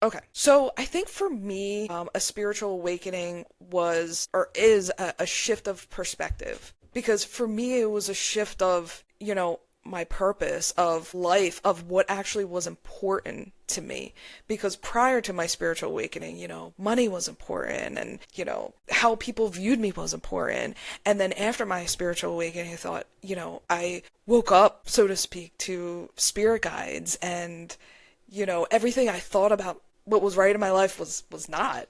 Okay, so I think for me, a spiritual awakening was or is a shift of perspective. Because for me, it was a shift of, my purpose of life, of what actually was important to me. Because prior to my spiritual awakening, money was important and, how people viewed me was important. And then after my spiritual awakening, I thought, I woke up, so to speak, to spirit guides and everything I thought about what was right in my life was not.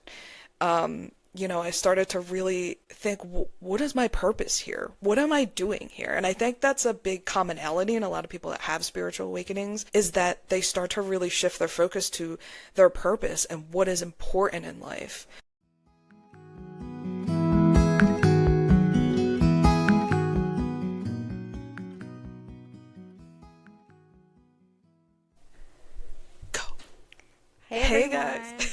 I started to really think, what is my purpose here? What am I doing here? And I think that's a big commonality in a lot of people that have spiritual awakenings is that they start to really shift their focus to their purpose and what is important in life. Go. Hey Hey guys. everyone.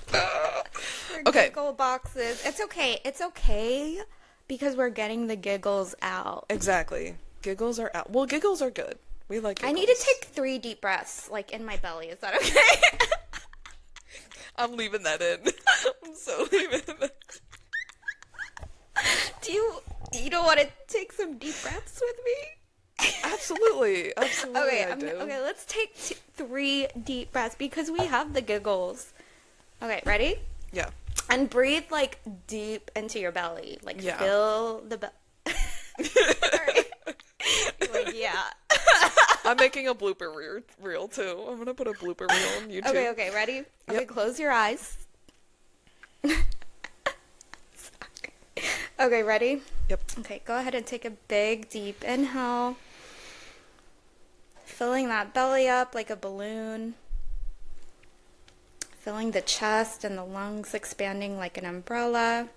For Okay, giggle boxes. It's okay. It's okay because we're getting the giggles out. exactly. Giggles are out. Well, giggles are good. We like I need to giggles. take 3 deep breaths, like in my belly. Is that okay? I'm leaving that in. I'm so leaving that. Do you don't want to take some deep breaths with me? Absolutely. Absolutely, Okay, I do. okay. Let's take 3 deep breaths because we have the giggles. Okay, ready? Yeah. And breathe like deep into your belly. Like Yeah. fill the Sorry. Like, yeah. I'm making a blooper reel too. I'm gonna put a blooper reel on YouTube. Okay, ready? Okay, Yep. close your eyes. Okay, ready? Yep. Okay, go ahead and take a big, deep inhale. Filling that belly up like a balloon. Filling the chest and the lungs expanding like an umbrella.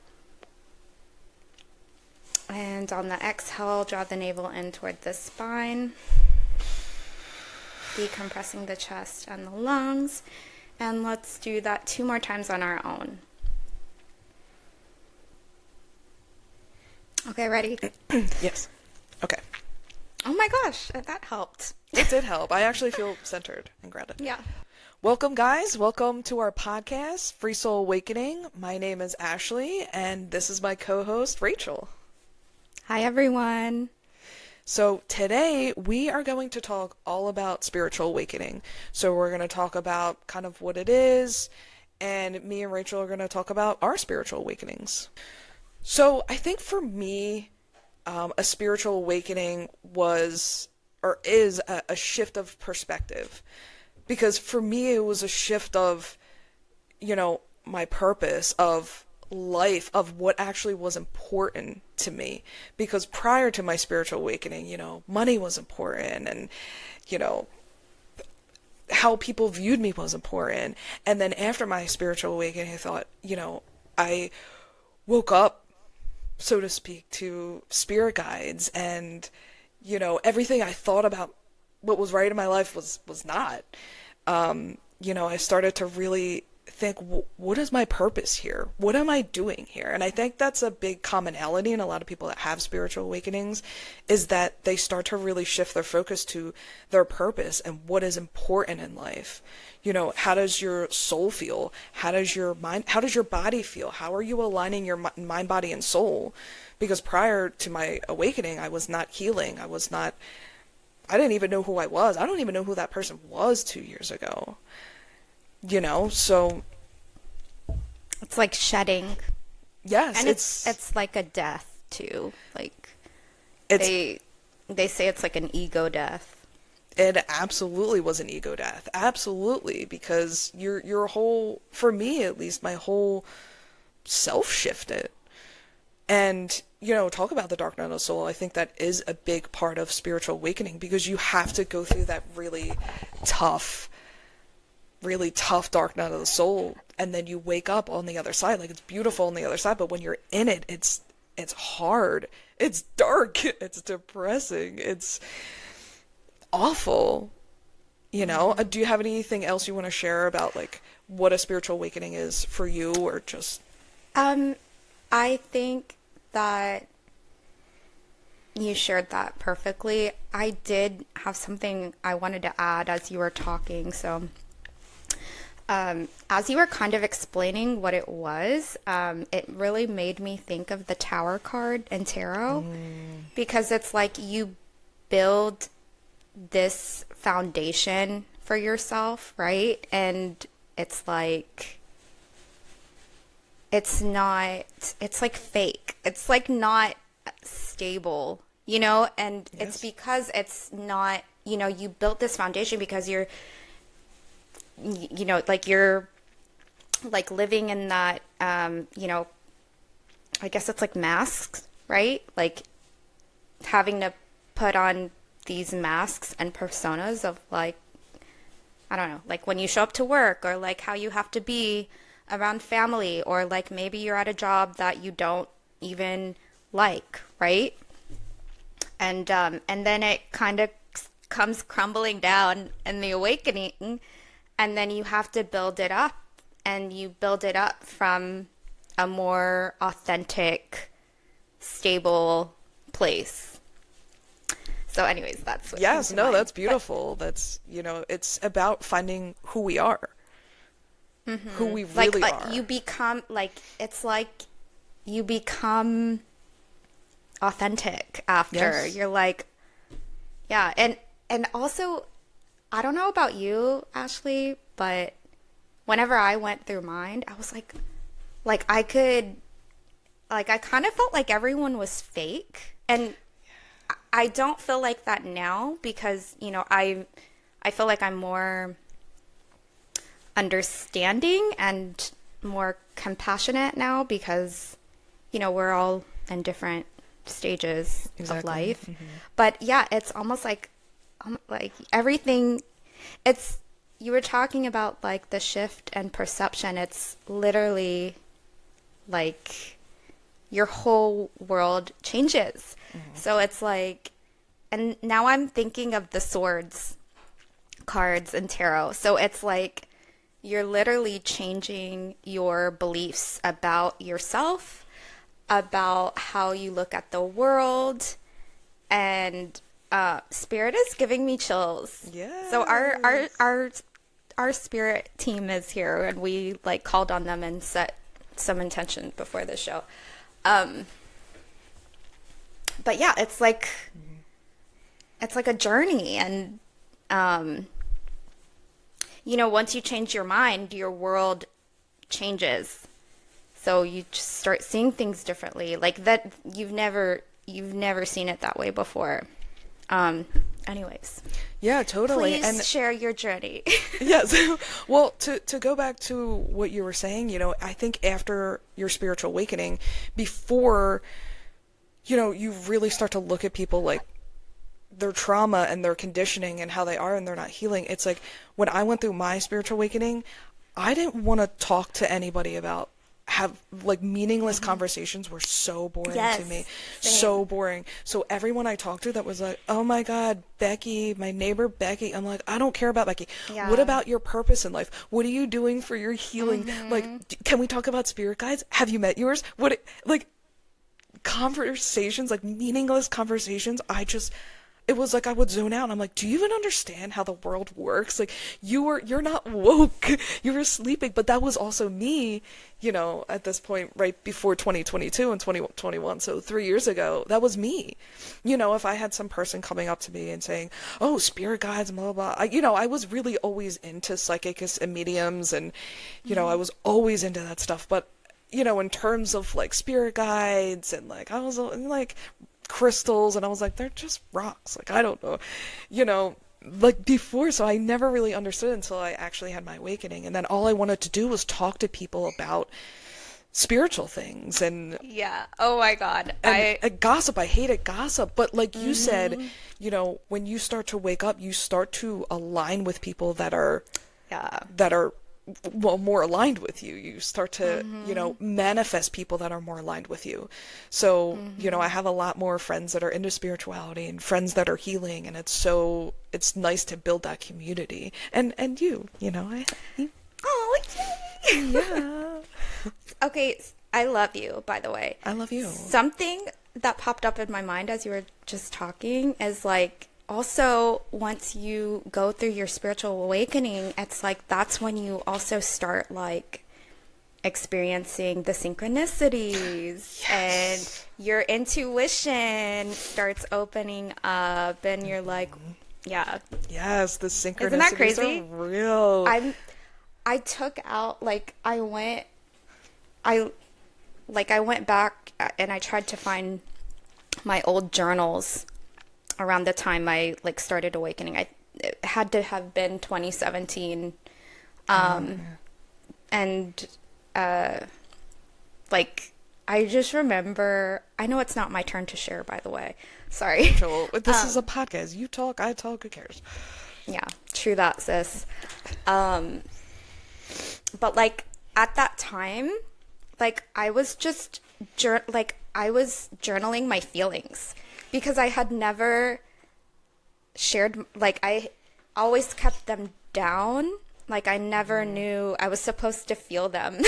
And on the exhale, draw the navel in toward the spine. Decompressing the chest and the lungs. And let's do that 2 more times on our own. Okay, ready? Yes. Okay. Oh my gosh, that helped. It did help. I actually feel centered and grounded. Yeah. Welcome, guys. Welcome to our podcast, Free Soul Awakening. My name is Ashley, and this is my co-host, Rachel. Hi, everyone. So today we are going to talk all about spiritual awakening. So we're going to talk about kind of what it is, and me and Rachel are going to talk about our spiritual awakenings. So I think for me, a spiritual awakening was or is a shift of perspective. Because for me, it was a shift of, my purpose of life, of what actually was important to me. Because prior to my spiritual awakening, money was important and, you know, how people viewed me was important. And then after my spiritual awakening, I thought, I woke up, so to speak, to spirit guides and, everything I thought about what was right in my life was not. I started to really think, what is my purpose here? What am I doing here? And I think that's a big commonality in a lot of people that have spiritual awakenings is that they start to really shift their focus to their purpose and what is important in life. How does your soul feel? How does your body feel? How are you aligning your mind, body, and soul? Because prior to my awakening, I was not healing. I didn't even know who I was. I don't even know who that person was 2 years ago. So It's like shedding. yes, And it's like a death too. Like it's they say it's like an ego death. it absolutely was an ego death. Absolutely, because your whole, for me at least, my whole self shifted. And, talk about the dark night of the soul. I think that is a big part of spiritual awakening because you have to go through that tough, really tough dark night of the soul. And then you wake up on the other side. Like, it's beautiful on the other side. But when you're in it, it's hard. It's dark. It's depressing. It's awful. Do you have anything else you want to share about, like, what a spiritual awakening is for you or just... I think that you shared that perfectly. I did have something I wanted to add as you were talking. So, as you were kind of explaining what it was, it really made me think of the Tower card in tarot, because it's like you build this foundation for yourself, right? And it's like, it's not, it's like fake. It's like not stable, you know? And it's because it's not, you know, you built this foundation because you're, you know, like you're like living in that, you know, I guess it's like masks, right? Like having to put on these masks and personas of like, I don't know, like when you show up to work, or like how you have to be around family, or like maybe you're at a job that you don't even like, right? And then it kind of comes crumbling down in the awakening, and then you have to build it up, and you build it up from a more authentic, stable place. So anyways, that's what Yes, came to no, mind. that's beautiful. That's, you know, it's about finding who we are. Who we really are. You become like, it's like you become authentic after. Yes. You're like, yeah. And also, I don't know about you, Ashley, but whenever I went through mine, I was like I could, like I kind of felt like everyone was fake. And I don't feel like that now, because, you know, I feel like I'm more understanding and more compassionate now, because, you know, we're all in different stages of life. But yeah, it's almost like everything, it's, you were talking about like the shift and perception. It's literally like your whole world changes. So it's like, and now I'm thinking of the swords cards in tarot. So it's like you're literally changing your beliefs about yourself, about how you look at the world, and spirit is giving me chills. Yeah. So our spirit team is here, and we like called on them and set some intention before the show. But yeah, it's like a journey, and you know, once you change your mind, your world changes. So you just start seeing things differently, like that you've never seen it that way before. Anyways. Yeah, totally. Please and share your journey. yes. Well, to go back to what you were saying, you know, I think after your spiritual awakening, before, you know, you really start to look at people like their trauma and their conditioning and how they are and they're not healing. It's like when I went through my spiritual awakening, I didn't want to talk to anybody about have like meaningless conversations were so boring to me. Same. So boring. So everyone I talked to that was like, oh my God, Becky, my neighbor Becky. I'm like, I don't care about Becky. Yeah. What about your purpose in life? What are you doing for your healing? Like, can we talk about spirit guides? Have you met yours? Like conversations, like meaningless conversations. It was like I would zone out. I'm like, do you even understand how the world works? Like, you're not woke. You were sleeping. But that was also me, you know, at this point, right before 2022 and 2021. So 3 years ago, that was me. You know, if I had some person coming up to me and saying, oh, spirit guides, blah, blah, blah. I was really always into psychics and mediums, and, you know, I was always into that stuff. But, you know, in terms of like spirit guides and like, I was like, crystals, and I was like, they're just rocks. Like, I don't know, you know, like before. So I never really understood until I actually had my awakening. And then all I wanted to do was talk to people about spiritual things and Yeah. Oh my God. and gossip. I hated gossip. But like you said, you know, when you start to wake up, you start to align with people that are well, more aligned with you. You start to, you know, manifest people that are more aligned with you. So, you know, I have a lot more friends that are into spirituality and friends that are healing, and it's nice to build that community. And you know, Oh, yeah. okay. I love you, by the way. I love you. Something that popped up in my mind as you were just talking is like, also, once you go through your spiritual awakening, it's like that's when you also start like experiencing the synchronicities, and your intuition starts opening up, and you're like, yeah. Yes, the Isn't that synchronicities crazy? are real. I took out I I went back and I tried to find my old journals around the time I like started awakening. It had to have been 2017. And like I just remember, I know it's not my turn to share, by the way. Sorry. Joel, this is a podcast. You talk, I talk, who cares? Yeah, true that, sis. But like at that time, like I was just I was journaling my feelings because I had never shared, like I always kept them down. Like I never knew I was supposed to feel them.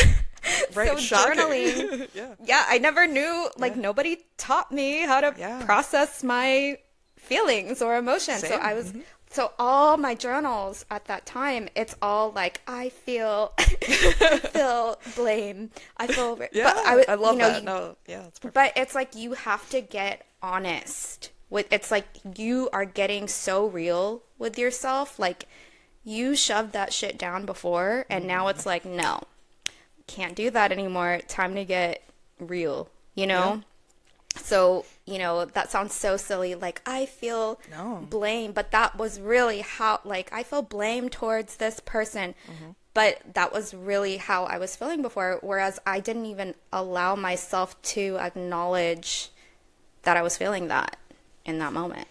Right, So shocking. journaling, Yeah. yeah, I never knew, like nobody taught me how to Yeah. process my feelings or emotions. So Same. I was, so all my journals at that time, it's all like, I feel, I feel blame. I feel, Yeah, but I love you know, that. No, yeah, that's perfect. but it's like you have to get honest with, it's like you are getting so real with yourself. Like you shoved that shit down before, and now it's like, no, can't do that anymore. Time to get real, you know? So, you know, that sounds so silly. Like, I feel No. blame, but that was really how, like, I feel blame towards this person. But that was really how I was feeling before. Whereas I didn't even allow myself to acknowledge that I was feeling that in that moment.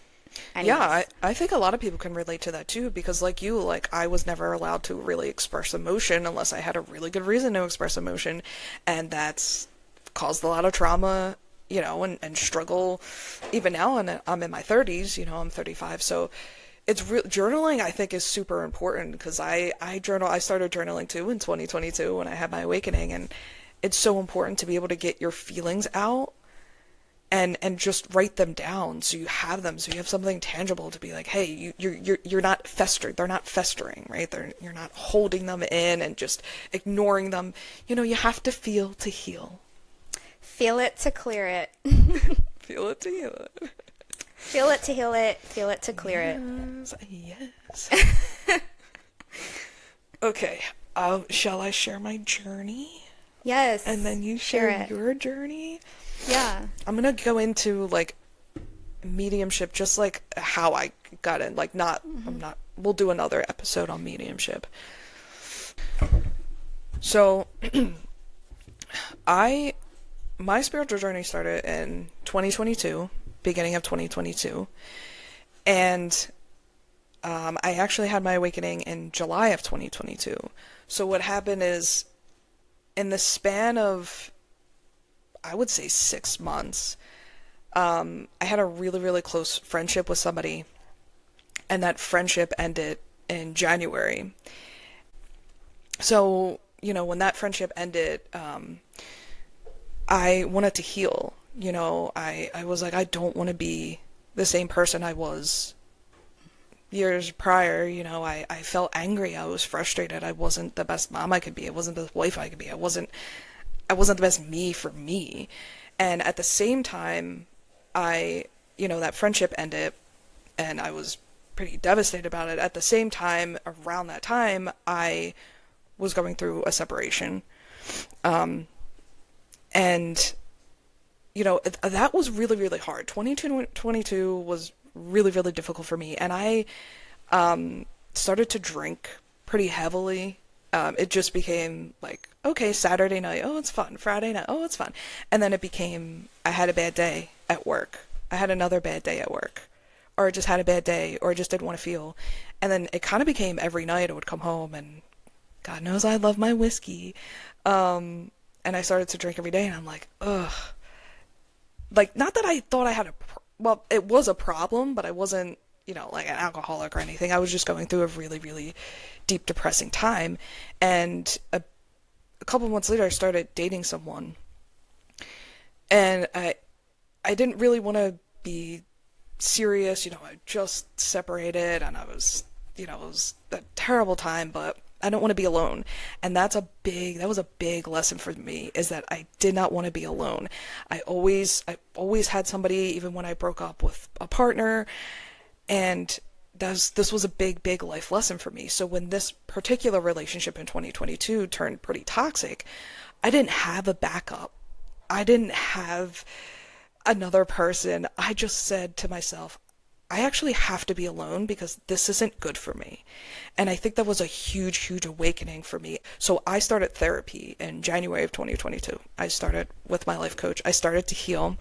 Yeah, Anyways. I think a lot of people can relate to that too, because like you, like I was never allowed to really express emotion unless I had a really good reason to express emotion, and that's caused a lot of trauma, you know, and struggle even now, and I'm in my 30s, you know, I'm 35, so it's journaling I think is super important because I journal, I started journaling too in 2022 when I had my awakening, and it's so important to be able to get your feelings out and just write them down so you have them, so you have something tangible to be like, hey, you're not festered, they're not festering, right? You're not holding them in and just ignoring them. You know, you have to feel to heal. Feel it to clear it. Feel it to heal it. Feel it to heal it. Feel it to clear it. Yes. Okay, shall I share my journey? Yes. And then you share share it. your journey? Yeah. I'm gonna go into like mediumship, just like how I got in. Like, not, I'm not, we'll do another episode on mediumship. So, my spiritual journey started in 2022, beginning of 2022. And I actually had my awakening in July of 2022. So what happened is, in the span of, I would say 6 months, I had a really, really close friendship with somebody, and that friendship ended in January. So, you know, when that friendship ended, I wanted to heal. You know, I was like, I don't want to be the same person I was years prior. You know, I felt angry, I was frustrated, I wasn't the best mom I could be, I wasn't the wife I could be, I wasn't the best me for me. And at the same time, you know, that friendship ended, and I was pretty devastated about it. At the same time, around that time, I was going through a separation. And, you know, that was really, really hard. 2022 was really, really difficult for me. And I started to drink pretty heavily. It just became like, okay, Saturday night, oh, it's fun. Friday night, oh, it's fun. And then it became, I had a bad day at work. I had another bad day at work. Or I just had a bad day, or I just didn't want to feel. And then it kind of became every night I would come home, and God knows I love my whiskey. And I started to drink every day, and I'm like, ugh. Like, not that I thought I had well, it was a problem, but I wasn't, you know, like an alcoholic or anything. I was just going through a really, really deep, depressing time. And a couple months later, I started dating someone. And I didn't really want to be serious. I just separated and it was a terrible time, but I don't want to be alone. And that was a big lesson for me, is that I did not want to be alone. I always had somebody, even when I broke up with a partner, and this was a big life lesson for me. So when this particular relationship in 2022 turned pretty toxic, I didn't have a backup. I didn't have another person. I just said to myself, I actually have to be alone because this isn't good for me. And I think that was a huge awakening for me. So I started therapy in January of 2022. I started with my life coach. I started to heal.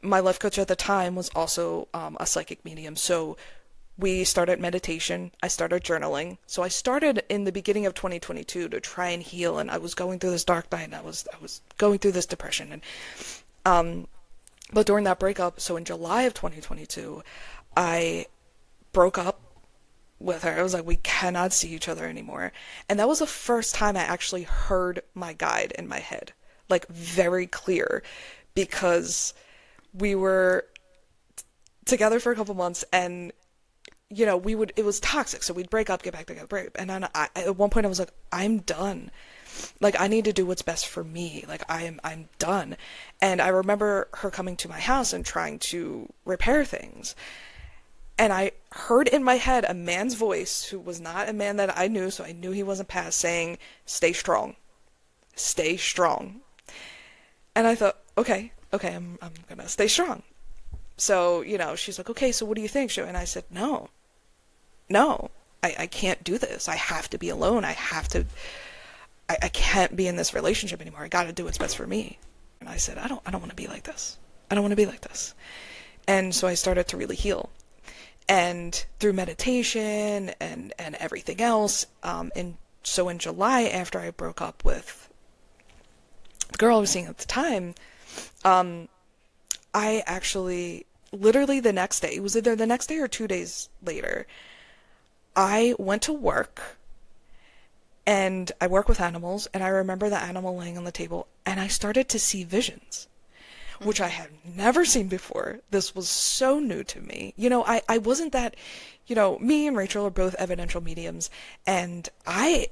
My life coach at the time was also a psychic medium. So we started meditation. I started journaling. So I started in the beginning of 2022 to try and heal. And I was going through this dark night, and I was going through this depression. But during that breakup, so in July of 2022, I broke up with her. I was like, we cannot see each other anymore. And that was the first time I actually heard my guide in my head, like very clear, because we were together for a couple months, and it was toxic. So we'd break up, get back together, break. And then at one point I was like, I'm done. Like, I need to do what's best for me. Like, I'm done. And I remember her coming to my house and trying to repair things. And I heard in my head a man's voice, who was not a man that I knew, so I knew he wasn't past, saying, stay strong. Stay strong. And I thought, okay, I'm gonna stay strong. So, she's like, okay, so what do you think? And I said, no, I can't do this. I have to be alone. I can't be in this relationship anymore. I gotta do what's best for me. And I said, I don't want to be like this. I don't want to be like this. And so I started to really heal. And through meditation and everything else, and so in July, after I broke up with the girl I was seeing at the time, I actually, literally the next day, it was either the next day or 2 days later, I went to work, and I work with animals, and I remember the animal laying on the table, and I started to see visions, which I had never seen before. This was so new to me. I wasn't that, me and Rachel are both evidential mediums, and I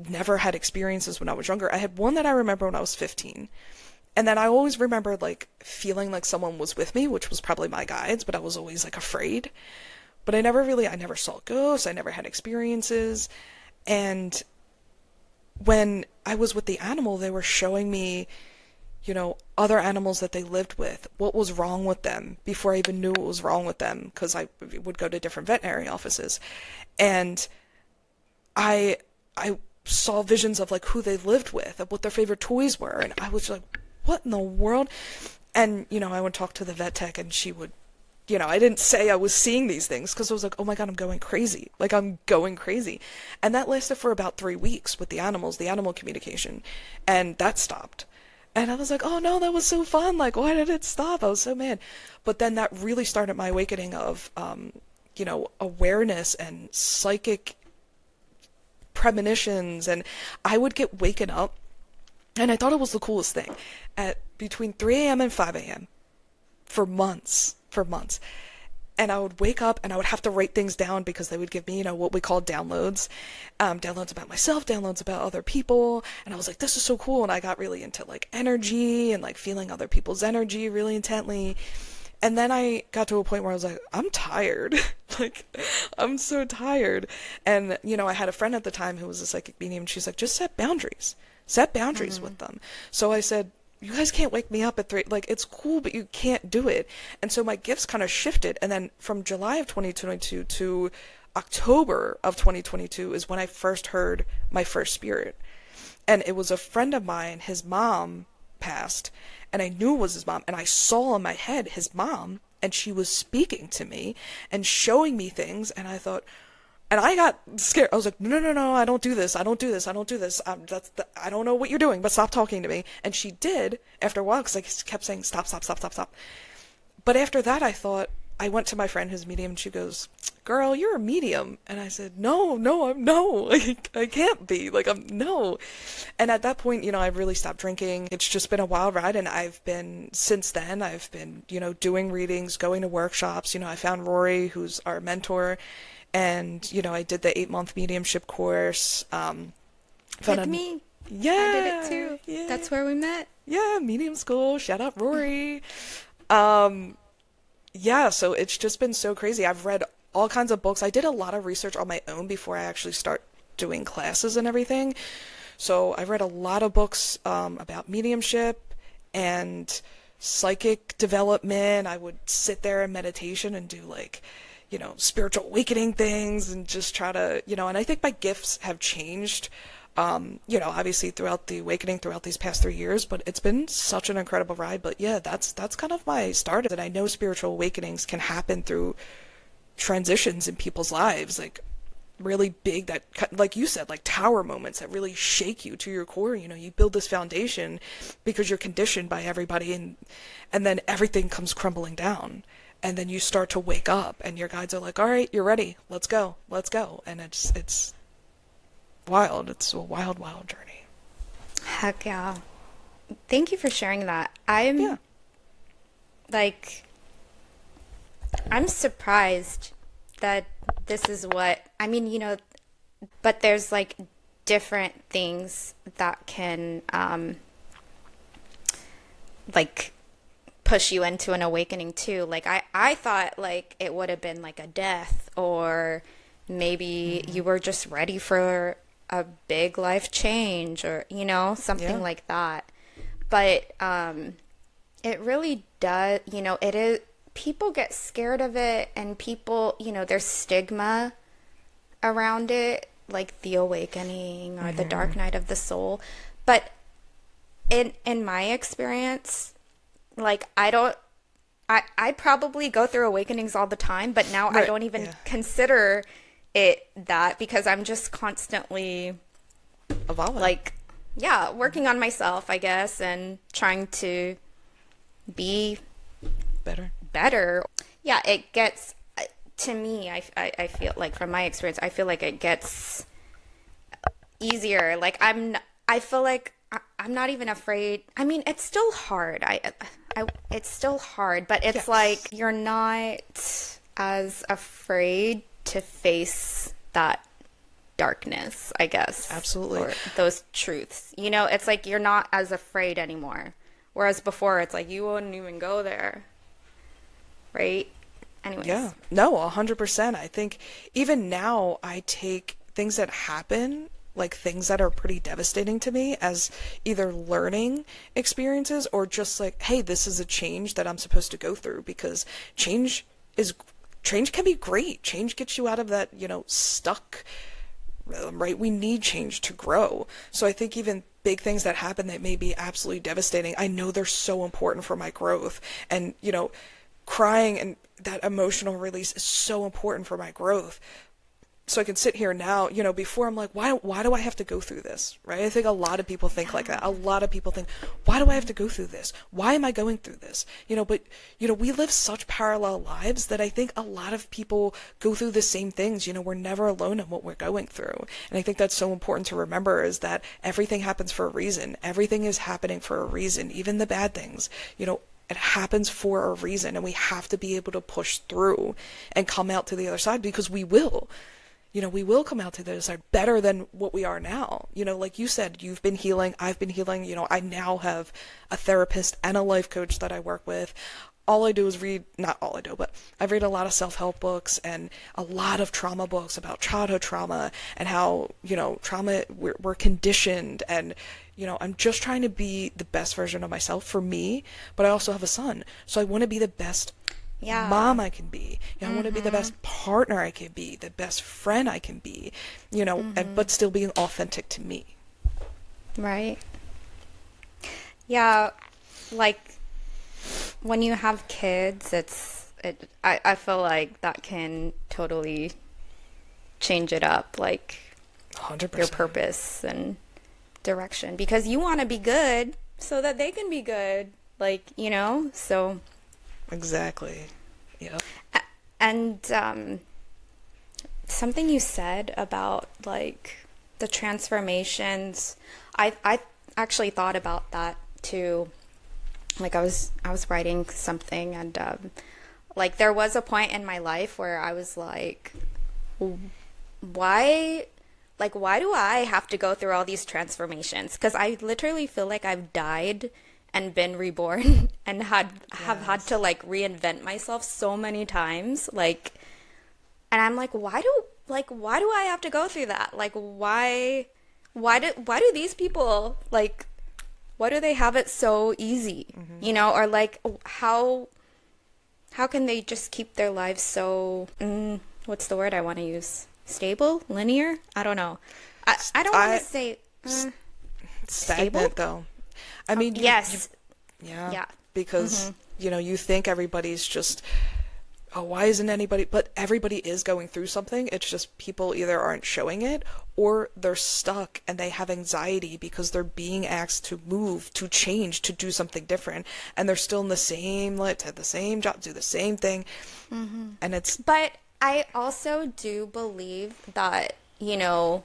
never had experiences when I was younger. I had one that I remember when I was 15. And then I always remembered, like, feeling like someone was with me, which was probably my guides, but I was always, like, afraid. But I never saw ghosts. I never had experiences. And when I was with the animal, they were showing me, other animals that they lived with, what was wrong with them before I even knew what was wrong with them, because I would go to different veterinary offices. And I saw visions of, like, who they lived with, of what their favorite toys were. And I was like, what in the world? And, I would talk to the vet tech, and she would, I didn't say I was seeing these things, because I was like, oh my God, I'm going crazy. Like, I'm going crazy. And that lasted for about 3 weeks with the animal communication. And that stopped. And I was like, oh no, that was so fun. Like, why did it stop? I was so mad. But then that really started my awakening of, awareness and psychic premonitions. And I would get waken up, and I thought it was the coolest thing, at between 3 a.m. and 5 a.m. for months. And I would wake up, and I would have to write things down, because they would give me, what we call downloads. Downloads about myself, downloads about other people. And I was like, this is so cool. And I got really into, like, energy and, like, feeling other people's energy really intently. And then I got to a point where I was like, I'm tired. Like, I'm so tired. And, I had a friend at the time who was a psychic medium. She's like, just set boundaries. Set boundaries with them. So I said, you guys can't wake me up at 3. Like, it's cool, but you can't do it. And so my gifts kind of shifted. And then from July of 2022 to October of 2022 is when I first heard my first spirit. And it was a friend of mine, his mom passed, and I knew it was his mom. And I saw in my head his mom, and she was speaking to me and showing me things. And I thought, and I got scared. I was like, no, I don't do this. I don't do this. I don't know what you're doing, but stop talking to me. And she did after a while, because I kept saying, stop. But after that, I thought, I went to my friend who's medium, and she goes, girl, you're a medium. And I said, no, no, I'm no, I can't be. Like, I'm no. And at that point, I really stopped drinking. It's just been a wild ride. And since then, I've been, doing readings, going to workshops. I found Rory, who's our mentor. And, I did the 8-month mediumship course. With me. Yeah. I did it too. Yeah. That's where we met. Yeah, medium school. Shout out Rory. Yeah, so it's just been so crazy. I've read all kinds of books. I did a lot of research on my own before I actually start doing classes and everything. So I read a lot of books about mediumship and psychic development. I would sit there in meditation and do like, spiritual awakening things and just try to, and I think my gifts have changed, obviously throughout the awakening throughout these past 3 years, but it's been such an incredible ride. But yeah, that's kind of my start. And I know spiritual awakenings can happen through transitions in people's lives, like really big, that, like you said, like tower moments that really shake you to your core. You build this foundation because you're conditioned by everybody, and then everything comes crumbling down. And then you start to wake up and your guides are like, all right, you're ready. Let's go. And it's wild. It's a wild, wild journey. Heck yeah. Thank you for sharing that. I'm surprised that this is but there's like different things that can like push you into an awakening too. Like I thought like it would have been like a death, or maybe you were just ready for a big life change, or something like that. But it really does, it is, people get scared of it, and people, there's stigma around it, like the awakening or the dark night of the soul. But in my experience, like I probably go through awakenings all the time, but now I don't even consider it that, because I'm just constantly evolving, like, working on myself, I guess, and trying to be better. Yeah, it gets, to me, I feel like, from my experience, I feel like it gets easier. Like I feel like I'm not even afraid. I mean, it's still hard. It's still hard, but it's like you're not as afraid to face that darkness, I guess. Absolutely. Or those truths. It's like you're not as afraid anymore. Whereas before, it's like you wouldn't even go there. Right? Anyways. Yeah. No, 100%. I think even now I take things that happen, like things that are pretty devastating to me, as either learning experiences or just like, hey, this is a change that I'm supposed to go through, because change can be great. Change gets you out of that, stuck rhythm, right? We need change to grow. So I think even big things that happen that may be absolutely devastating, I know they're so important for my growth. And, crying and that emotional release is so important for my growth. So I can sit here now, before I'm like, why do I have to go through this, right? I think a lot of people think like that. A lot of people think, why do I have to go through this? Why am I going through this? But, we live such parallel lives that I think a lot of people go through the same things. We're never alone in what we're going through. And I think that's so important to remember, is that everything happens for a reason. Everything is happening for a reason, even the bad things, it happens for a reason, and we have to be able to push through and come out to the other side, because we will. We will come out to the other side better than what we are now. Like you said, you've been healing, I've been healing. I now have a therapist and a life coach that I work with. All I do is not all I do, but I read a lot of self-help books and a lot of trauma books about childhood trauma and how, trauma, we're conditioned. And, I'm just trying to be the best version of myself for me, but I also have a son. So I want to be the best mom I can be. I want to be the best partner I can be, the best friend I can be, but still being authentic to me. Right. Yeah, like when you have kids, I feel like that can totally change it up, like 100%. Your purpose and direction, because you want to be good so that they can be good, like, so. Exactly. Yeah. And something you said about like the transformations. I actually thought about that too. Like I was writing something, and like there was a point in my life where I was like, why, like why do I have to go through all these transformations? Because I literally feel like I've died and been reborn and have had to like reinvent myself so many times. Like, and I'm like, why do I have to go through that? Like why do these people like, why do they have it so easy? You know, or like how can they just keep their lives so what's the word I want to use? Stable? Linear? I don't know. I don't want to say Stagnant stable? though. I mean, Yes. yeah, Yeah. because you know, you think everybody's just, oh, why isn't anybody? But everybody is going through something. It's just people either aren't showing it or they're stuck and they have anxiety because they're being asked to move, to change, to do something different, and they're still in the same, like, have the same job, do the same thing, and it's But I also do believe that, you know,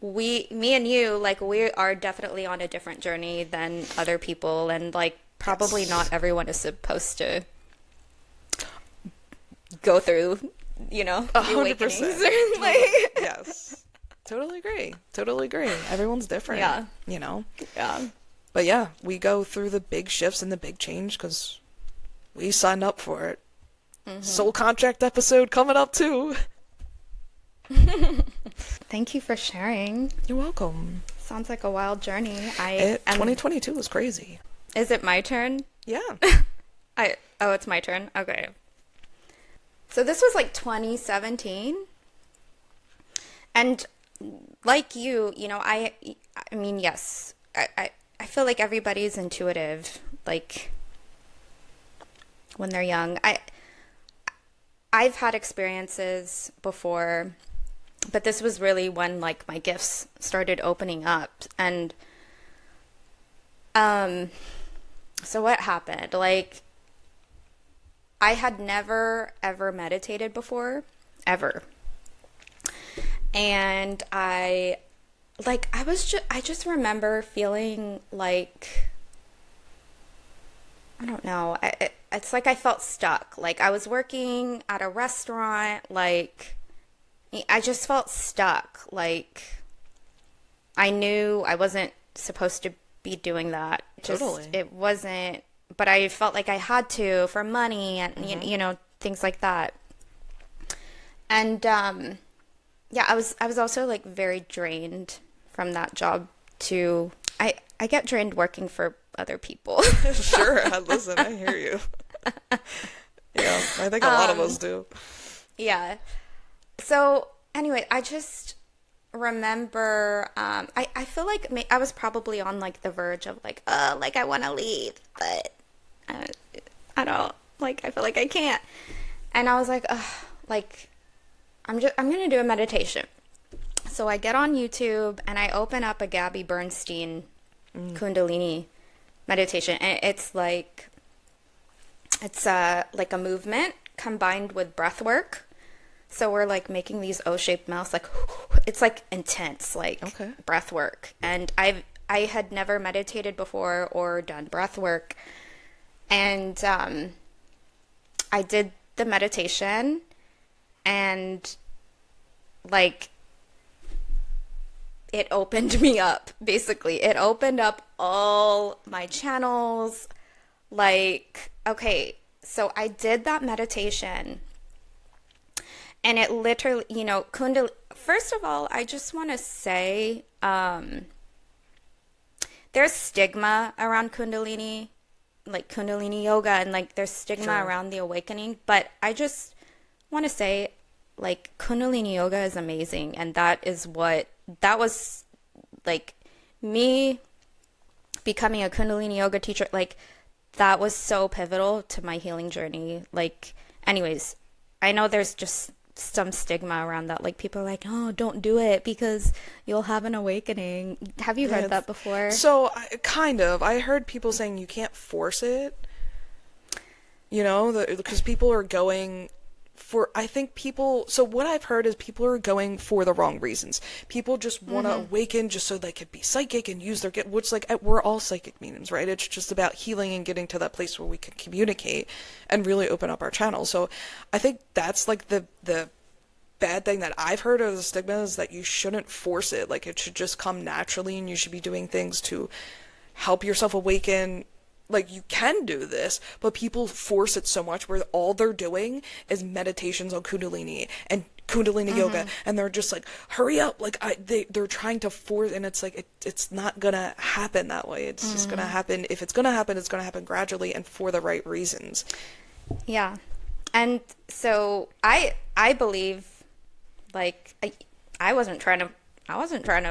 me and you, like, we are definitely on a different journey than other people, and, like, probably yes, not everyone is supposed to go through, you know, the awakenings. 100%. Or, like, Yes, totally agree. Totally agree. Everyone's different, yeah, you know. yeah. But yeah, we go through the big shifts and the big change because we signed up for it. Soul contract episode coming up too. Thank you for sharing. You're welcome. Sounds like a wild journey. 2022 was crazy. Is it my turn? Yeah. Oh, it's my turn. Okay. So this was like 2017. And like you know, I mean, yes, I feel like everybody's intuitive, like when they're young. I've had experiences before, but this was really when like my gifts started opening up. And so what happened? Like, I had never ever meditated before, ever. And I just remember feeling like, I don't know, it's like I felt stuck. Like I was working at a restaurant, like I just felt stuck. Like I knew I wasn't supposed to be doing that. Just Totally. it wasn't, but I felt like I had to for money and you know, things like that. And yeah, I was also like very drained from that job too. I get drained working for other people. Sure. Listen, I hear you. Yeah, I think a lot of us do. Yeah. So anyway, I just remember I feel like I was probably on like the verge of like, like I want to leave, but I don't, like I feel like I can't. And I was like, like I'm gonna do a meditation. So I get on YouTube and I open up a Gabby Bernstein Kundalini meditation, and it's like a movement combined with breath work. So we're like making these O-shaped mouths, like it's like intense, like Okay. breath work. And I had never meditated before or done breath work, and I did the meditation, and like it opened me up. Basically, it opened up all my channels. Like, okay, so I did that meditation, and it literally, you know, first of all, I just want to say there's stigma around Kundalini, like Kundalini yoga, and like there's stigma Sure. around the awakening, but I just want to say, like, Kundalini yoga is amazing, and that was like me becoming a Kundalini yoga teacher. Like, that was so pivotal to my healing journey. Like, anyways, I know there's just some stigma around that. Like, people are like, oh, don't do it because you'll have an awakening. Have you heard that before? So, kind of. I heard people saying you can't force it. You know, because people are going I think people, so what I've heard is people are going for the wrong reasons. People just want to awaken just so they could be psychic and use their, which like, we're all psychic mediums, right? It's just about healing and getting to that place where we can communicate and really open up our channel. So I think that's like the bad thing that I've heard of the stigma, is that you shouldn't force it. Like, it should just come naturally, and you should be doing things to help yourself awaken. Like, you can do this, but people force it so much where all they're doing is meditations on Kundalini and Kundalini yoga, and they're just like, hurry up, like they're trying to force, and it's like it's not gonna happen that way. It's just gonna happen. If it's gonna happen, it's gonna happen gradually and for the right reasons. Yeah. And so I believe, like, I wasn't trying to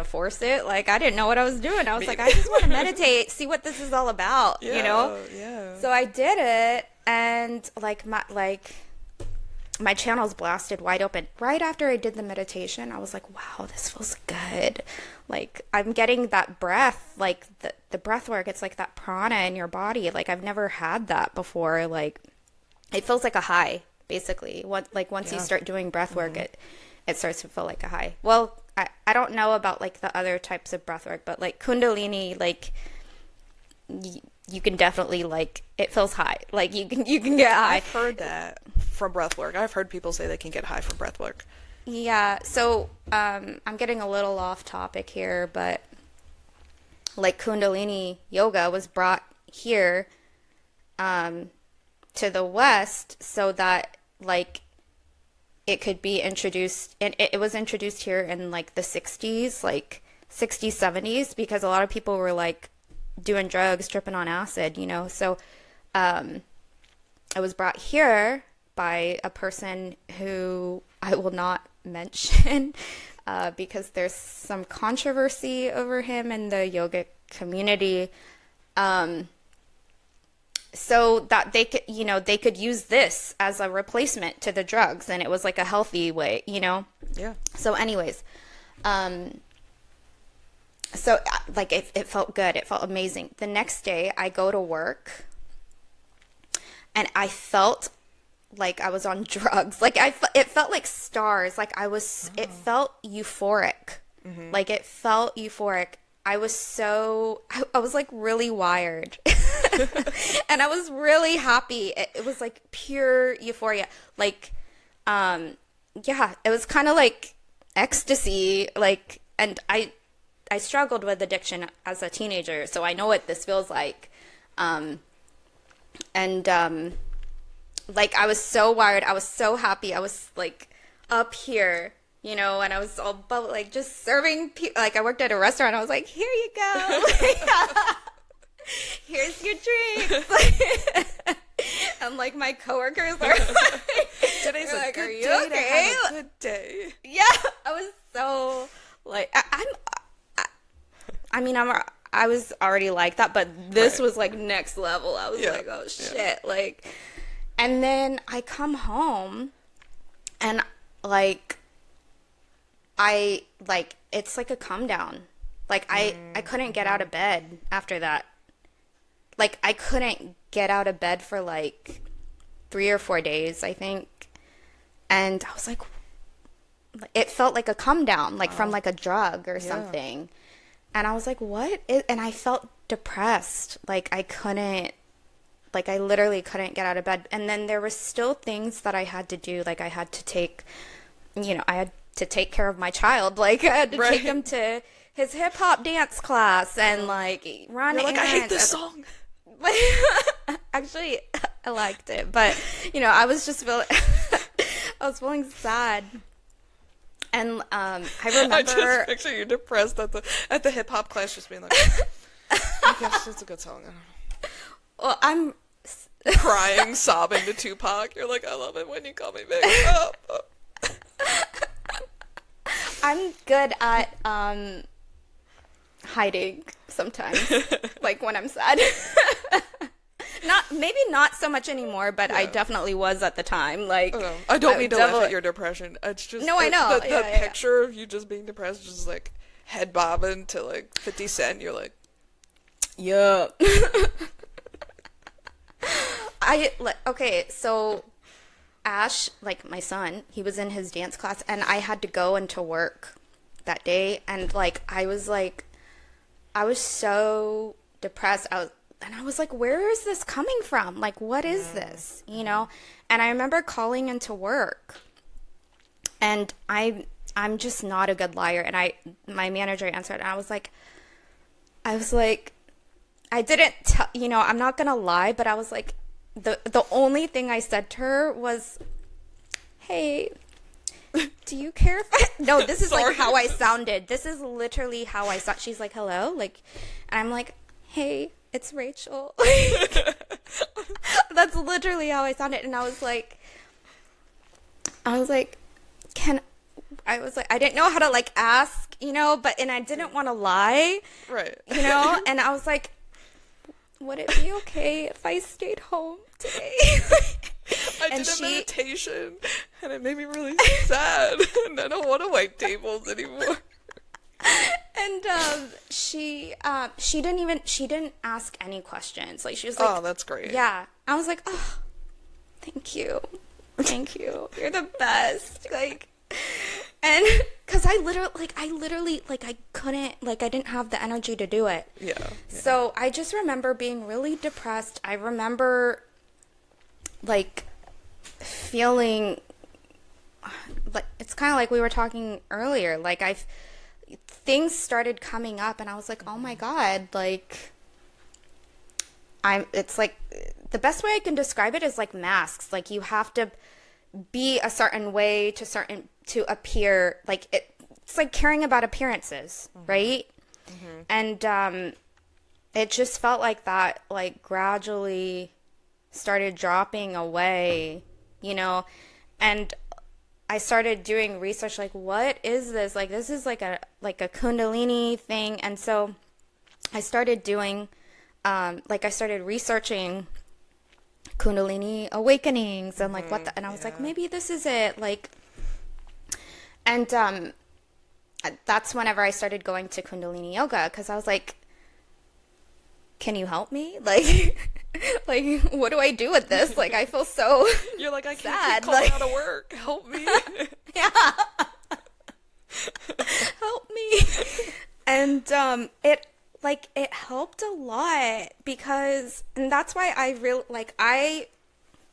force it. Like, I didn't know what I was doing. I was like, I just want to meditate, see what this is all about, you know? Yeah. So I did it, and like my channels blasted wide open. Right after I did the meditation, I was like, wow, this feels good. Like, I'm getting that breath, like the breath work. It's like that prana in your body. Like, I've never had that before. Like, it feels like a high, basically. Once you start doing breath work, it starts to feel like a high. Well, I don't know about like the other types of breath work, but like Kundalini, like you can definitely, like, it feels high. Like, you can get high. I've heard that from breath work. I've heard people say they can get high from breath work. Yeah. So I'm getting a little off topic here, but like Kundalini yoga was brought here to the West so that, like, it could be introduced, and it was introduced here in like the 60s, like 60s, 70s, because a lot of people were like doing drugs, tripping on acid, you know. So it was brought here by a person who I will not mention because there's some controversy over him in the yoga community. So that they could, you know, they could use this as a replacement to the drugs, and it was like a healthy way, you know? Yeah. So anyways, so like it felt good. It felt amazing. The next day I go to work and I felt like I was on drugs. Like it felt like stars. Like it felt euphoric. Like it felt euphoric. I was like really wired and I was really happy. It was like pure euphoria. Like, yeah, it was kind of like ecstasy. Like, and I struggled with addiction as a teenager, so I know what this feels like. Like I was so wired. I was so happy. I was like up here, you know, and I was all like just serving people. Like I worked at a restaurant. I was like, here you go. Here's your drink. And like my coworkers are like, Today's like, a are good you day okay? to have a good day. Yeah, I was so like, I mean, I was already like that, but this was like next level. I was like, oh shit. Like, and then I come home and like, it's like a come down. Like I couldn't get out of bed after that. Like I couldn't get out of bed for like 3 or 4 days, I think. And I was like, it felt like a come down, like from like a drug or something. And I was like, what? And I felt depressed. Like I literally couldn't get out of bed. And then there were still things that I had to do. Like I had to take, you know, I had to take care of my child. Like I had to take him to his hip hop dance class and like run You're like, errands. I hate this song. Actually, I liked it, but you know, I was just feeling, I was feeling sad. And I remember. I just picture you depressed at the hip hop class, just being like, I guess it's a good song. I don't know. Well, I'm Crying, sobbing to Tupac. You're like, I love it when you call me big up. I'm good at hiding sometimes, like when I'm sad. Maybe not so much anymore, but I definitely was at the time. Like, I don't mean to laugh at your depression. It's just no, I know the picture of you just being depressed, just like head bobbing to like 50 Cent. You're like, okay, so Ash, like my son, he was in his dance class, and I had to go into work that day, and I was so depressed. I was like, where is this coming from? Like, what is this? You know? And I remember calling into work, and I'm just not a good liar. And my manager answered, and I was like, I didn't tell, I'm not gonna lie, but I was like, the only thing I said to her was, hey, do you care if no, this is like how I sounded. This is literally how I sound. She's like, hello? Like, and I'm like, hey, it's Rachel. That's literally how I sounded. And I was like, I didn't know how to like ask, and I didn't want to lie. Right. And I was like, would it be okay if I stayed home today? I did a meditation, and it made me really sad, and I don't want to wipe tables anymore. And she didn't ask any questions. Like, she was like, oh, that's great. Yeah. I was like, oh, thank you. You're the best. Like, and because I literally, I couldn't, I didn't have the energy to do it. Yeah. So I just remember being really depressed. I remember, feeling, it's kind of like we were talking earlier. Things started coming up, and I was like, oh my God, it's like, the best way I can describe it is like masks. Like, you have to be a certain way to appear, it's like caring about appearances, right? And it just felt like that, gradually started dropping away, and I started doing research, what is this? This is like a Kundalini thing. And so I started doing, I started researching Kundalini awakenings and and I was like, maybe this is it. And that's whenever I started going to Kundalini yoga, because I was like, can you help me? What do I do with this? I feel so You're like, I can't sad. keep calling out of work. Help me. Yeah. Help me. And it helped a lot, because, and that's why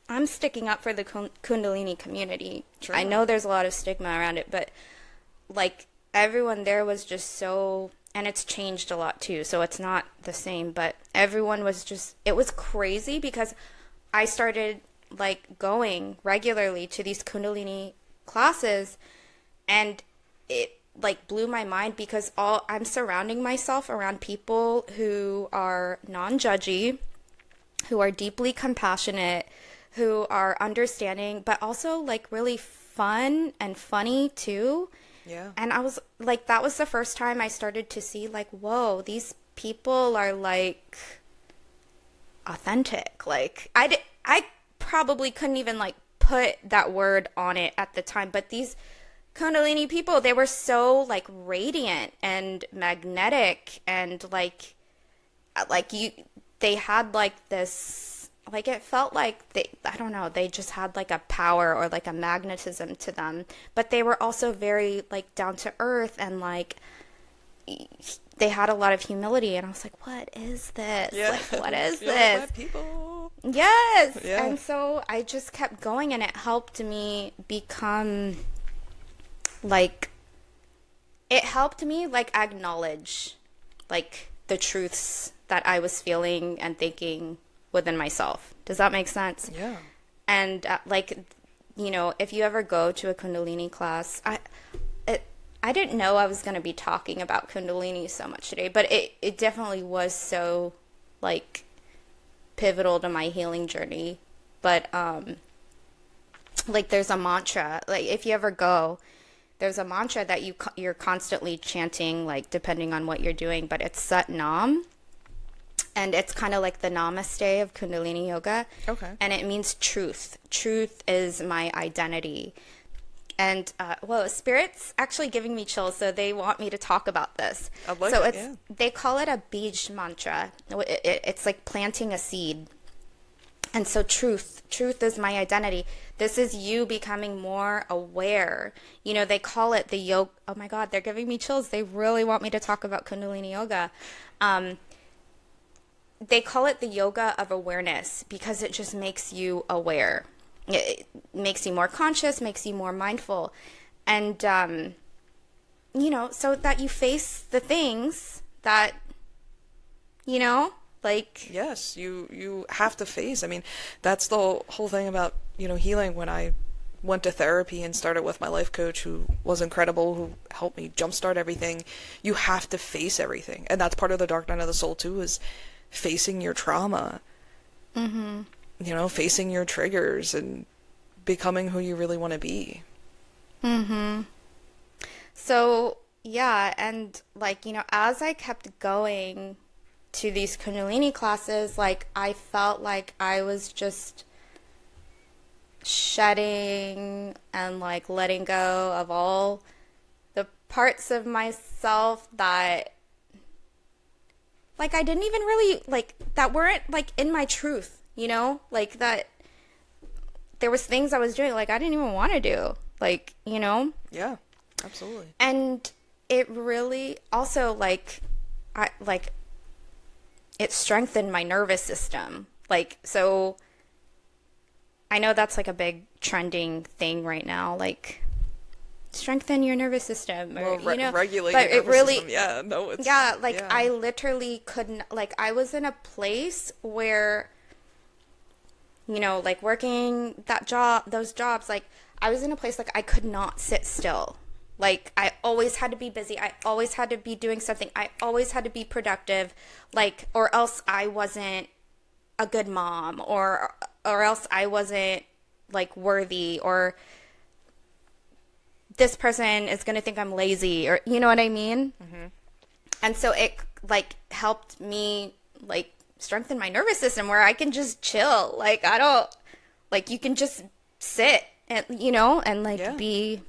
I'm sticking up for the Kundalini community. Sure. I know there's a lot of stigma around it, but everyone there was just so, and it's changed a lot too, so it's not the same, but everyone was just, it was crazy, because I started going regularly to these Kundalini classes, and it blew my mind, because I'm surrounding myself around people who are non-judgy, who are deeply compassionate, who are understanding, but also really fun and funny too. Yeah. And I was that was the first time I started to see whoa, these people are authentic. I probably couldn't even put that word on it at the time, but these Kundalini people, they were so radiant and magnetic, and they had this, it felt like they, I don't know, they just had a power or a magnetism to them, but they were also very down to earth, and they had a lot of humility, and I was like, what is this? Yeah. What is You're this? like, people. Yes. Yeah. And so I just kept going, and it helped me become acknowledge the truths that I was feeling and thinking within myself. Does that make sense? Yeah. And if you ever go to a Kundalini class, I didn't know I was going to be talking about Kundalini so much today, but it definitely was so pivotal to my healing journey. But there's a mantra, if you ever go, there's a mantra that you're constantly chanting, depending on what you're doing, but it's Sat Nam, and it's kind of like the Namaste of Kundalini yoga. Okay. And it means truth. Truth is my identity. And Spirit's actually giving me chills, so they want me to talk about this. I'd like so it, they call it a bij mantra. It's like planting a seed. And so truth is my identity. This is you becoming more aware. You know, they call it the yoga. Oh my God, they're giving me chills. They really want me to talk about Kundalini yoga. They call it the yoga of awareness because it just makes you aware. It makes you more conscious, makes you more mindful. And, you know, so that you face the things that, you know, like, Yes, you have to face. I mean, that's the whole thing about, healing. When I went to therapy and started with my life coach, who was incredible, who helped me jumpstart everything, you have to face everything. And that's part of the dark night of the soul too, is facing your trauma. Facing your triggers and becoming who you really want to be. so yeah. And like, you know, as I kept going to these Kundalini classes, like I felt like I was just shedding and like letting go of all the parts of myself that like I didn't even really like, that weren't like in my truth, you know, like that there was things I was doing like I didn't even want to do, like, you know. Yeah, absolutely. And it really also like it strengthened my nervous system. Like, so I know that's like a big trending thing right now, like strengthen your nervous system, or Well, you know, regulate but your it nervous really, system. Yeah, no, it's yeah, like yeah. I literally couldn't, like I was in a place where, you know, like working those jobs, like I was in a place like I could not sit still. Like I always had to be busy. I always had to be doing something. I always had to be productive, like, or else I wasn't a good mom, or else I wasn't like worthy, or this person is going to think I'm lazy, or you know what I mean? And so it like helped me like strengthen my nervous system where I can just chill. Like I don't, like you can just sit and, you know, and like Yeah. be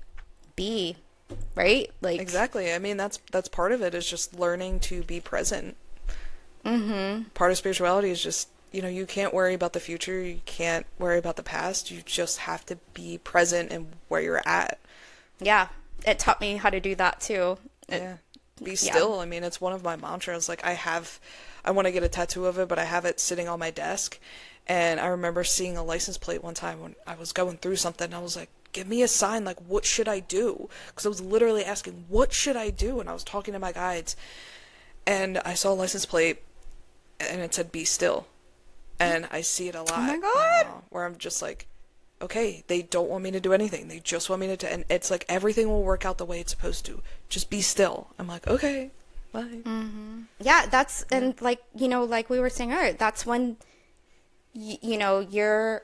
right? Like Exactly. I mean, that's part of it, is just learning to be present. Part of spirituality is just, you can't worry about the future. You can't worry about the past. You just have to be present in where you're at. yeah, it taught me how to do that too. Yeah. Be still. I mean, it's one of my mantras. Like I want to get a tattoo of it, but I have it sitting on my desk. And I remember seeing a license plate one time when I was going through something. And I was like, give me a sign. Like, what should I do? Because I was literally asking, what should I do? And I was talking to my guides. And I saw a license plate and it said, be still. And I see it a lot. Oh my God. Now, where I'm just like, okay, they don't want me to do anything. They just want me to, and it's like everything will work out the way it's supposed to. Just be still. I'm like, okay, bye. Yeah, that's, and like, you know, like we were saying earlier, that's when, you know, your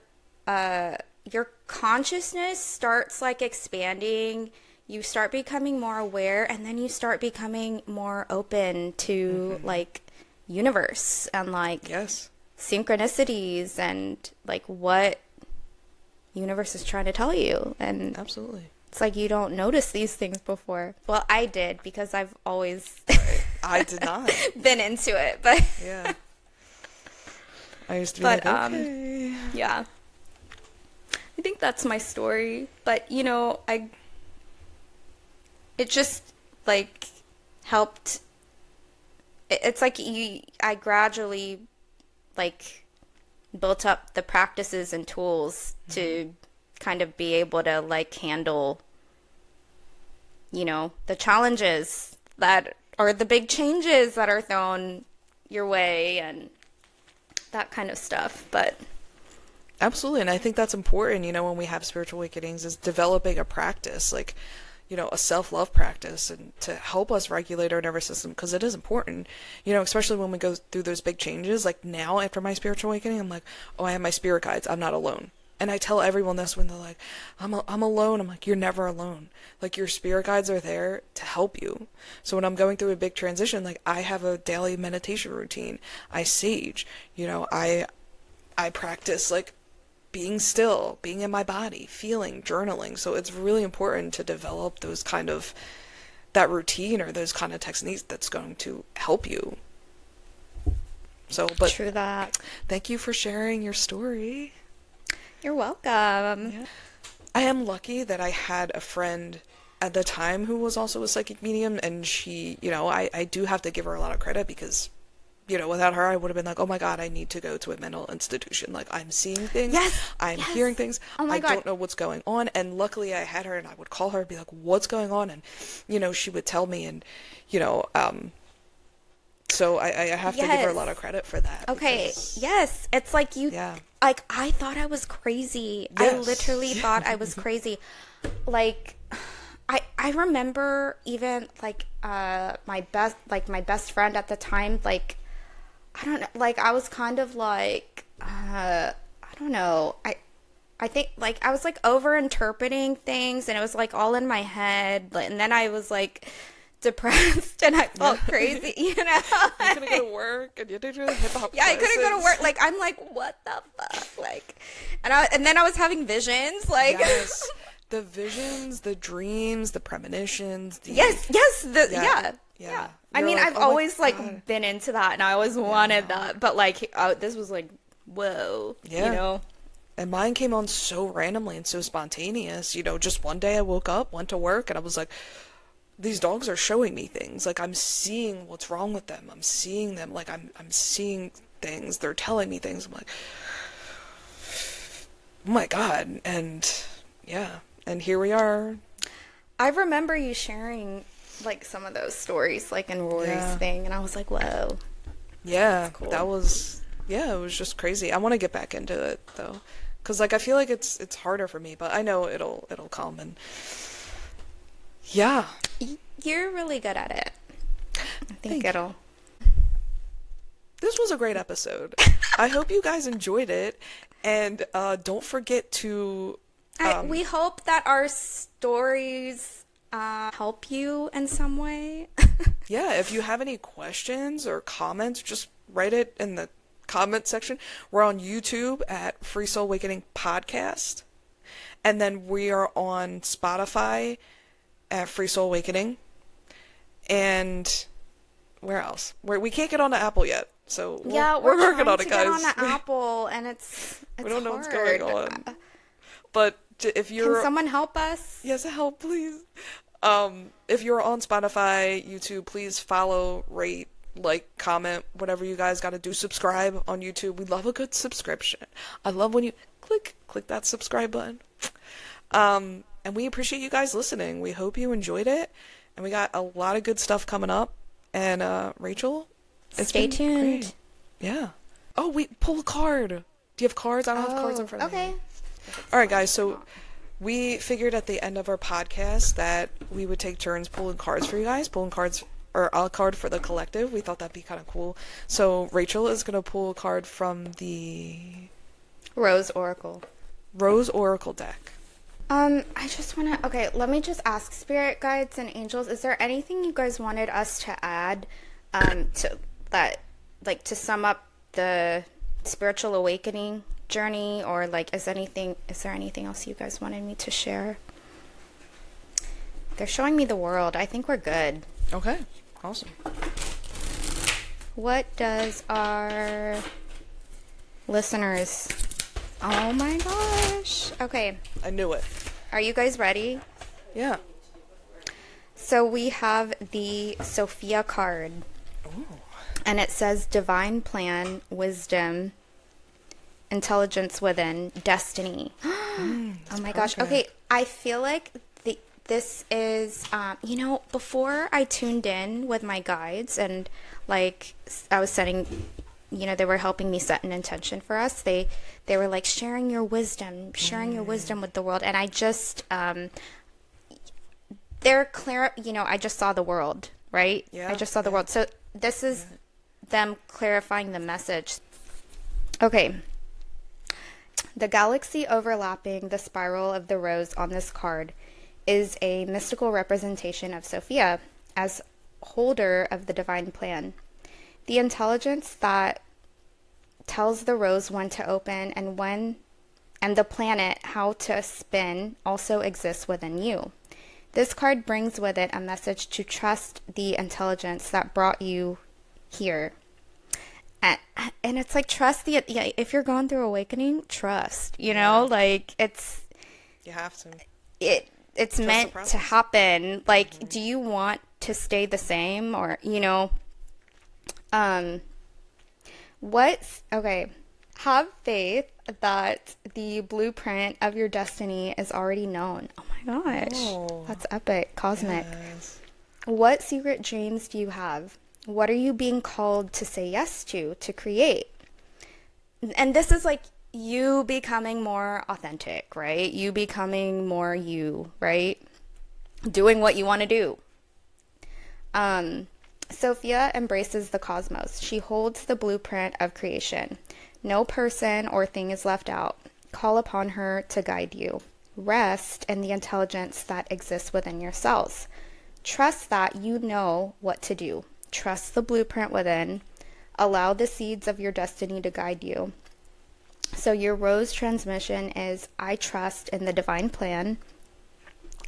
consciousness starts like expanding. You start becoming more aware, and then you start becoming more open to like universe and like Yes. synchronicities and like what universe is trying to tell you. And Absolutely. it's like you don't notice these things before. Well, I did because I've always I did not. been into it, but Yeah. I used to be But, like, okay. yeah. I think that's my story. But, you know, it just like helped. It's like I gradually like built up the practices and tools to kind of be able to like handle, you know, the challenges that or the big changes that are thrown your way and that kind of stuff. But Absolutely, and I think that's important, when we have spiritual awakenings, is developing a practice, like, a self-love practice, and to help us regulate our nervous system, because it is important, especially when we go through those big changes. Like now, after my spiritual awakening, I'm like, oh, I have my spirit guides, I'm not alone. And I tell everyone this when they're like, I'm alone. I'm like, you're never alone. Like, your spirit guides are there to help you. So when I'm going through a big transition, like, I have a daily meditation routine. I sage, I practice, like, being still, being in my body, feeling, journaling. So it's really important to develop those kind of, that routine or those kind of techniques that's going to help you. So, but True that. thank you for sharing your story. You're welcome. Yeah. I am lucky that I had a friend at the time who was also a psychic medium, and she, I do have to give her a lot of credit because, without her, I would have been like, oh my God, I need to go to a mental institution. Like, I'm seeing things, Yes, I'm yes. hearing things, Oh my I God. don't know what's going on. And luckily I had her, and I would call her and be like, what's going on? And, she would tell me, and, so I have to give her a lot of credit for that. Okay, because, yes. It's like yeah. like, I thought I was crazy. I Yes. literally thought I was crazy. Like, I remember even, like, my best friend at the time, like, I don't know, like, I was kind of like, I don't know. I think, like, I was, like, over-interpreting things, and it was, like, all in my head. And then I was, like, depressed, and I felt crazy, You couldn't go to work, and you didn't really hit the hop Yeah, I couldn't go to classes. work. Like, I'm like, what the fuck? Like, and then I was having visions, like, Yes. The visions, the dreams, the premonitions. yes, yeah. I You're mean, like, I've "Oh my always, like, God." been into that, and I always wanted that, but, like, this was, like, whoa, Yeah. And mine came on so randomly and so spontaneous. Just one day I woke up, went to work, and I was like, these dogs are showing me things. Like, I'm seeing what's wrong with them. I'm seeing them. Like, I'm seeing things. They're telling me things. I'm like, oh my God. And yeah. And here we are. I remember you sharing, like, some of those stories, like, in Rory's Yeah. thing, and I was like, whoa. Yeah. Cool. That was, it was just crazy. I want to get back into it, though. Because, like, I feel like it's harder for me, but I know it'll come. And yeah. You're really good at it. I think Thank it'll... This was a great episode. I hope you guys enjoyed it. And don't forget to... we hope that our stories help you in some way. yeah, if you have any questions or comments, just write it in the comment section. We're on YouTube at Free Soul Awakening Podcast. And then we are on Spotify at Free Soul Awakening. And where else? We can't get on to Apple yet. So we're working on it, guys. Get on the Apple, and it's we don't know hard. what's going on. But if you're... Can someone help us? Yes, help, please. If you're on Spotify, YouTube, please follow, rate, like, comment, whatever you guys got to do. Subscribe on YouTube. We love a good subscription. I love when you click that subscribe button. And we appreciate you guys listening. We hope you enjoyed it. And we got a lot of good stuff coming up. And Rachel, Stay tuned. Great. Yeah. Oh, wait, pull a card. Do you have cards? I don't have cards in front of me. Okay. All right, guys. So we figured at the end of our podcast that we would take turns pulling cards for you guys, pulling cards, or a card for the collective. We thought that'd be kind of cool. So Rachel is going to pull a card from the Rose Oracle. Rose Oracle deck. I just want to, okay, let me just ask spirit guides and angels, is there anything you guys wanted us to add, to that, like, to sum up the spiritual awakening journey, or, like, is there anything else you guys wanted me to share? They're showing me the world. I think we're good. Okay. Awesome. What does our listeners... Oh my gosh. Okay. I knew it. Are you guys ready? Yeah. So we have the Sophia card. Ooh. And it says divine plan, wisdom, intelligence within, destiny. Oh my gosh. Okay, I feel like this is, before I tuned in with my guides and, like, I was setting, they were helping me set an intention for us. They were like sharing your wisdom with the world. And I just, they're clear, I just saw the world, right? Yeah. I just saw the world. So this is them clarifying the message. Okay. The galaxy overlapping the spiral of the rose on this card is a mystical representation of Sophia as holder of the divine plan. The intelligence that tells the rose when to open and the planet how to spin also exists within you. This card brings with it a message to trust the intelligence that brought you here and, and it's like trust the yeah, if you're going through awakening, trust, you know, like You have to. it's Trust the meant to process. happen. Like, do you want to stay the same, or um okay, have faith that the blueprint of your destiny is already known. Oh my gosh. Oh, That's epic, cosmic. yes. What secret dreams do you have? What are you being called to say yes to create? And this is like you becoming more authentic, right? You becoming more you, right? Doing what you want to do. Sophia embraces the cosmos. She holds the blueprint of creation. No person or thing is left out. Call upon her to guide you. Rest in the intelligence that exists within your cells. Trust that you know what to do. Trust the blueprint within. Allow the seeds of your destiny to guide you. So your rose transmission is, I trust in the divine plan.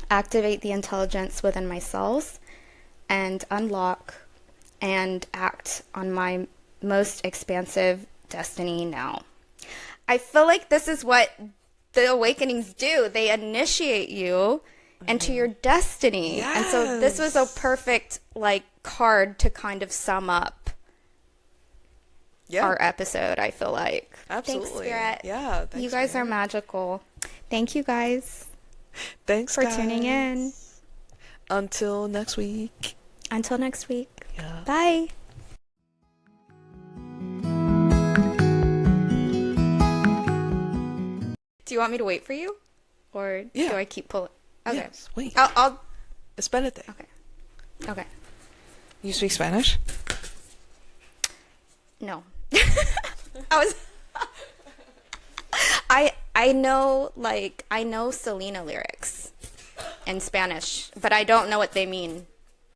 Activate the intelligence within my cells and unlock and act on my most expansive destiny now. I feel like this is what the awakenings do. They initiate you into your destiny. Yes. And so this was a perfect like card to kind of sum up our episode, I feel like. Absolutely. Thanks, Spirit. Yeah. Thanks, You guys Spirit. are magical. Thank you guys Thanks for guys. tuning in. Until next week. Until next week. Yeah. Bye. Do you want me to wait for you? Or Yeah. do I keep pulling? Okay. Yes. Wait. I'll Espérate. Okay. You speak Spanish? No. I was I know Selena lyrics in Spanish, but I don't know what they mean.